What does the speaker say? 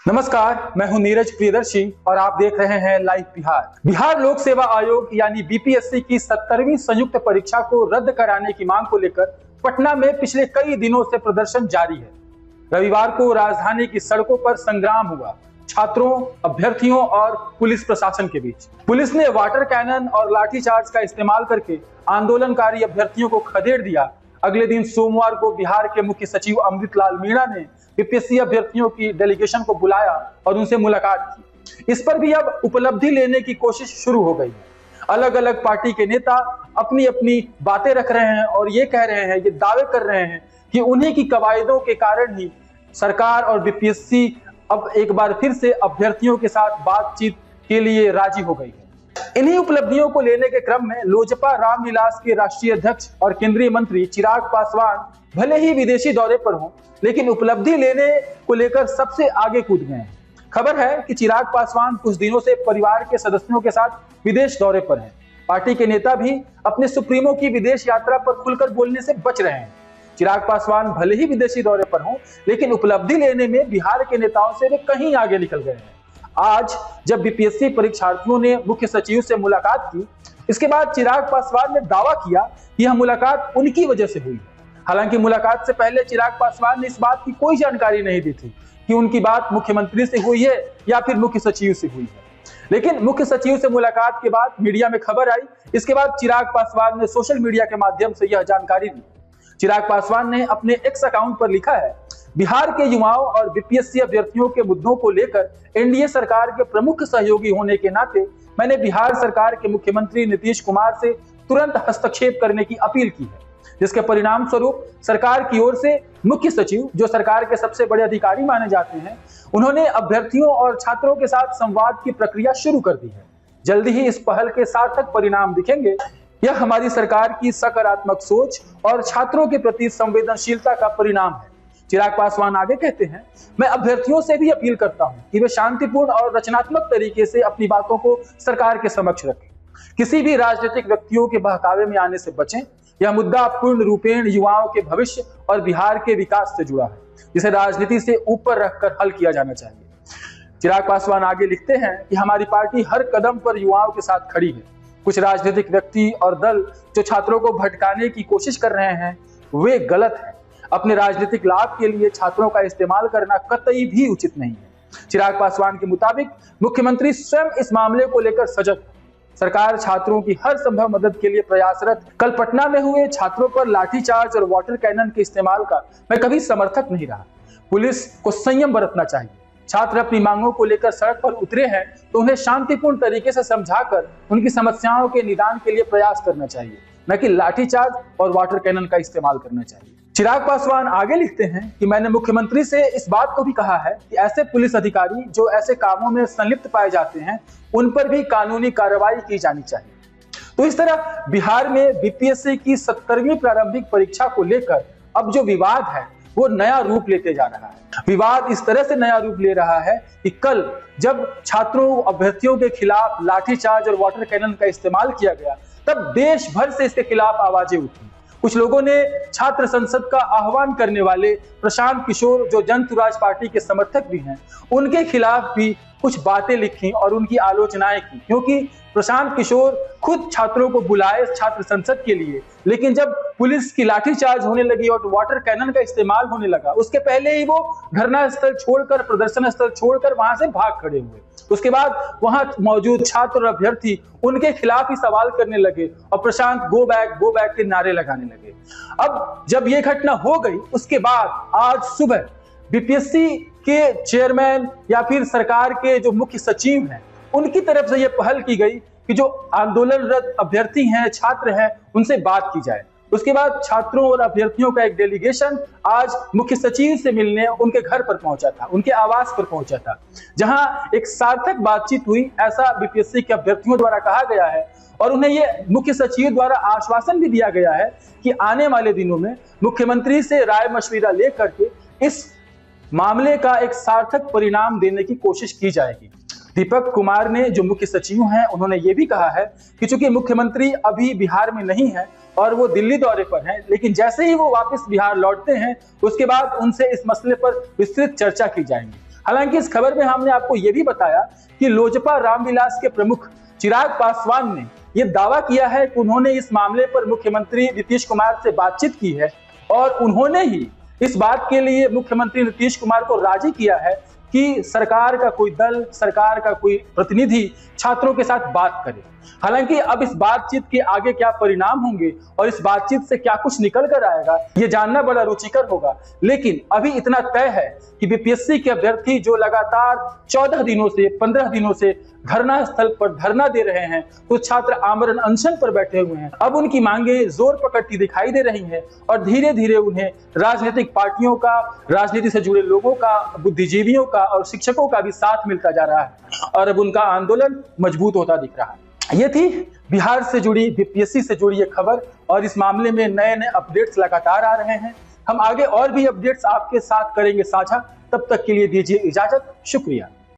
नमस्कार, मैं हूं नीरज प्रियदर्शी और आप देख रहे हैं लाइव बिहार। बिहार लोक सेवा आयोग यानी बीपीएससी की 70वीं संयुक्त परीक्षा को रद्द कराने की मांग को लेकर पटना में पिछले कई दिनों से प्रदर्शन जारी है। रविवार को राजधानी की सड़कों पर संग्राम हुआ, छात्रों, अभ्यर्थियों और पुलिस प्रशासन के बीच। पुलिस ने वाटर कैनन और लाठीचार्ज का इस्तेमाल करके आंदोलनकारी अभ्यर्थियों को खदेड़ दिया। अगले दिन सोमवार को बिहार के मुख्य सचिव अमृतलाल मीणा ने बीपीएससी अभ्यर्थियों की डेलीगेशन को बुलाया और उनसे मुलाकात की। इस पर भी अब उपलब्धि लेने की कोशिश शुरू हो गई है। अलग अलग पार्टी के नेता अपनी अपनी बातें रख रहे हैं और ये कह रहे हैं, ये दावे कर रहे हैं कि उन्हीं की कवायदों के कारण ही सरकार और बीपीएससी अब एक बार फिर से अभ्यर्थियों के साथ बातचीत के लिए राजी हो गई है। इन्हीं उपलब्धियों को लेने के क्रम में लोजपा रामविलास के राष्ट्रीय अध्यक्ष और केंद्रीय मंत्री चिराग पासवान भले ही विदेशी दौरे पर हों, लेकिन उपलब्धि लेने को लेकर सबसे आगे कूद गए हैं। खबर है कि चिराग पासवान कुछ दिनों से परिवार के सदस्यों के साथ विदेश दौरे पर हैं। पार्टी के नेता भी अपने सुप्रीमो की विदेश यात्रा पर खुलकर बोलने से बच रहे हैं। चिराग पासवान भले ही विदेशी दौरे पर हों, लेकिन उपलब्धि लेने में बिहार के नेताओं से वे कहीं आगे निकल गए हैं। आज जब बीपीएससी परीक्षार्थियों ने मुख्य सचिव से मुलाकात की, इसके बाद चिराग पासवान ने दावा किया कि यह मुलाकात उनकी वजह से हुई है। हालांकि मुलाकात से पहले चिराग पासवान ने इस बात की कोई जानकारी नहीं दी थी कि उनकी बात मुख्यमंत्री से हुई है या फिर मुख्य सचिव से हुई है। लेकिन मुख्य सचिव से मुलाकात के बाद मीडिया में खबर आई। इसके बाद चिराग पासवान ने सोशल मीडिया के माध्यम से यह जानकारी दी। चिराग पासवान ने अपने एक्स अकाउंट पर लिखा है, बिहार के युवाओं और बीपीएससी अभ्यर्थियों के मुद्दों को लेकर एनडीए सरकार के प्रमुख सहयोगी होने के नाते मैंने बिहार सरकार के मुख्यमंत्री नीतीश कुमार से तुरंत हस्तक्षेप करने की अपील की है, जिसके परिणाम स्वरूप सरकार की ओर से मुख्य सचिव, जो सरकार के सबसे बड़े अधिकारी माने जाते हैं, उन्होंने अभ्यर्थियों और छात्रों के साथ संवाद की प्रक्रिया शुरू कर दी है। जल्दी ही इस पहल के सार्थक परिणाम दिखेंगे। यह हमारी सरकार की सकारात्मक सोच और छात्रों के प्रति संवेदनशीलता का परिणाम है। चिराग पासवान आगे कहते हैं, मैं अभ्यर्थियों से भी अपील करता हूं कि वे शांतिपूर्ण और रचनात्मक तरीके से अपनी बातों को सरकार के समक्ष रखें। किसी भी राजनीतिक व्यक्तियों के बहकावे में आने से बचें। यह मुद्दा पूर्ण रूपेण युवाओं के भविष्य और बिहार के विकास से जुड़ा है, जिसे राजनीति से ऊपर रखकर हल किया जाना चाहिए। चिराग पासवान आगे लिखते हैं कि हमारी पार्टी हर कदम पर युवाओं के साथ खड़ी है। कुछ राजनीतिक व्यक्ति और दल जो छात्रों को भटकाने की कोशिश कर रहे हैं, वे गलत हैं। अपने राजनीतिक लाभ के लिए छात्रों का इस्तेमाल करना कतई भी उचित नहीं है। चिराग पासवान के मुताबिक मुख्यमंत्री स्वयं इस मामले को लेकर सजग है। सरकार छात्रों की हर संभव मदद के लिए प्रयासरत। कल पटना में हुए छात्रों पर लाठीचार्ज और वाटर कैनन के इस्तेमाल का मैं कभी समर्थक नहीं रहा। पुलिस को संयम बरतना चाहिए। छात्र अपनी मांगों को लेकर सड़क पर उतरे हैं तो उन्हें शांतिपूर्ण तरीके से समझाकर उनकी समस्याओं के निदान के लिए प्रयास करना चाहिए, न कि लाठीचार्ज और वाटर कैनन का इस्तेमाल करना चाहिए। चिराग पासवान आगे लिखते हैं कि मैंने मुख्यमंत्री से इस बात को भी कहा है कि ऐसे पुलिस अधिकारी जो ऐसे कामों में संलिप्त पाए जाते हैं, उन पर भी कानूनी कार्रवाई की जानी चाहिए। तो इस तरह बिहार में बीपीएससी की 70वीं प्रारंभिक परीक्षा को लेकर अब जो विवाद है वो नया रूप लेते जा रहा है। विवाद इस तरह से नया रूप ले रहा है कि कल जब छात्रों, अभ्यर्थियों के खिलाफ लाठीचार्ज और वाटर कैनन का इस्तेमाल किया गया, तब देश भर से इसके खिलाफ आवाजें उठी। कुछ लोगों ने छात्र संसद का आह्वान करने वाले प्रशांत किशोर, जो जनसुराज पार्टी के समर्थक भी हैं, उनके खिलाफ भी कुछ बातें लिखी और उनकी आलोचनाएं की, क्योंकि प्रशांत किशोर खुद छात्रों को बुलाए छात्र संसद के लिए, लेकिन जब पुलिस की लाठीचार्ज होने लगी और वाटर कैनन का इस्तेमाल होने लगा, उसके पहले ही वो धरना स्थल छोड़कर, प्रदर्शन स्थल छोड़कर वहां से भाग खड़े हुए। उसके बाद वहां मौजूद छात्र और अभ्यर्थी उनके खिलाफ ही सवाल करने लगे और प्रशांत गो बैक के नारे लगाने लगे। अब जब ये घटना हो गई, उसके बाद आज सुबह बीपीएससी के चेयरमैन या फिर सरकार के जो मुख्य सचिव हैं, उनकी तरफ से यह पहल की गई कि जो आंदोलनरत अभ्यर्थी हैं, छात्र हैं, उनसे बात की जाए। उसके बाद छात्रों और अभ्यर्थियों का एक डेलीगेशन आज मुख्य सचिव से मिलने उनके घर पर पहुंचा था, उनके आवास पर पहुंचा था, जहां एक सार्थक बातचीत हुई, ऐसा बीपीएससी के अभ्यर्थियों द्वारा कहा गया है। और उन्हें ये मुख्य सचिव द्वारा आश्वासन भी दिया गया है कि आने वाले दिनों में मुख्यमंत्री से राय मशविरा लेकर के इस मामले का एक सार्थक परिणाम देने की कोशिश की जाएगी। दीपक कुमार ने, जो मुख्य सचिव हैं, उन्होंने ये भी कहा है कि चूंकि मुख्यमंत्री अभी बिहार में नहीं है और वो दिल्ली दौरे पर हैं, लेकिन जैसे ही वो वापस बिहार लौटते हैं उसके बाद उनसे इस मसले पर विस्तृत चर्चा की जाएगी। हालांकि इस खबर में हमने आपको यह भी बताया कि लोजपा रामविलास के प्रमुख चिराग पासवान ने यह दावा किया है कि उन्होंने इस मामले पर मुख्यमंत्री नीतीश कुमार से बातचीत की है और उन्होंने ही इस बात के लिए मुख्यमंत्री नीतीश कुमार को राजी किया है कि सरकार का कोई दल, सरकार का कोई प्रतिनिधि छात्रों के साथ बात करे। हालांकि अब इस बातचीत के आगे क्या परिणाम होंगे और इस बातचीत से क्या कुछ निकल कर आएगा, ये जानना बड़ा रुचिकर होगा। लेकिन अभी इतना तय है कि बीपीएससी के अभ्यर्थी जो लगातार 14 दिनों से 15 दिनों से धरना स्थल पर धरना दे रहे हैं, कुछ छात्र आमरण अनशन पर बैठे हुए हैं, अब उनकी मांगे जोर पकड़ती दिखाई दे रही हैं और धीरे धीरे उन्हें राजनीतिक पार्टियों का, राजनीति से जुड़े लोगों का, बुद्धिजीवियों का और शिक्षकों का भी साथ मिलता जा रहा है और अब उनका आंदोलन मजबूत होता दिख रहा है। ये थी बिहार से जुड़ी, बीपीएससी से जुड़ी ये खबर और इस मामले में नए नए अपडेट्स लगातार आ रहे हैं। हम आगे और भी अपडेट्स आपके साथ करेंगे साझा। तब तक के लिए दीजिए इजाजत। शुक्रिया।